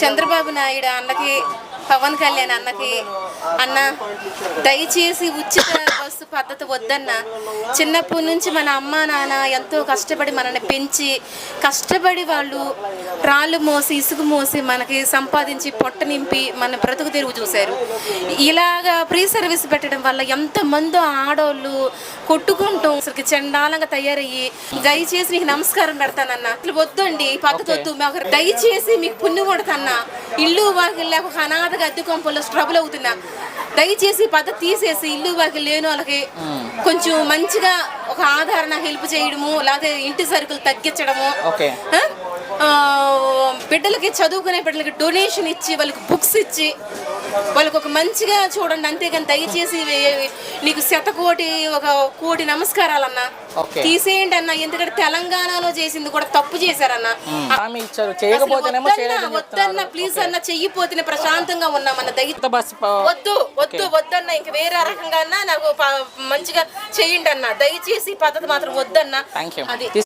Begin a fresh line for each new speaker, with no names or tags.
చంద్రబాబు నాయుడు అన్నకి, పవన్ కళ్యాణ్ అన్నకి, అన్న దయచేసి ఉచిత బస్సు పద్ధతి వద్దన్న. చిన్నప్పటి నుంచి మన అమ్మ నాన్న ఎంతో కష్టపడి మనల్ని పెంచి, కష్టపడి వాళ్ళు రాళ్ళు మోసి ఇసుక మోసి మనకి సంపాదించి పొట్ట నింపి మన బ్రతుకు తెరువు చూశారు. ఇలాగా ఫ్రీ సర్వీస్ పెట్టడం వల్ల ఎంతమందో ఆడవాళ్ళు కొట్టుకుంటూ అసలు చండాలంగా తయారయ్యి, దయచేసి నీకు నమస్కారం పెడతానన్న, అసలు వద్దండి పద్ధతి వద్దు, దయచేసి మీకు పుణ్యం కొడతాన్నా, ఇల్లు వాకిల్ లేక ఒక అనాథగా అద్దె కొంపల్లో స్ట్రబుల్ అవుతున్నా, దయచేసి పద్ధతి తీసేసి ఇల్లు వాకిల్ లేని వాళ్ళకి కొంచెం మంచిగా ఒక ఆదరణ హెల్ప్ చేయడము, లేకపోతే ఇంటి సరుకులు తగ్గించడము, బిడ్డలకి చదువుకునే బిడ్డలకి డొనేషన్ ఇచ్చి వాళ్ళకి బుక్స్ ఇచ్చి వాళ్ళకి ఒక మంచిగా చూడండి. అంతేగాని దయచేసి నీకు 1,000,000,1,00,00,000 నమస్కారాలన్నా, తీసేయండి అన్న. ఎందుకంటే తెలంగాణలో చేసింది కూడా తప్పు చేశారన్న. వద్దన్న ప్లీజ్ అన్న, చెయ్యిపోతేనే ప్రశాంతంగా ఉన్నామన్న. వద్దు వద్దు వద్దన్న, ఇంక వేరే రకంగా అన్నా నాకు మంచిగా చెయ్యండి అన్న, దయచేసి పద్ధతి మాత్రం వద్దన్న. అది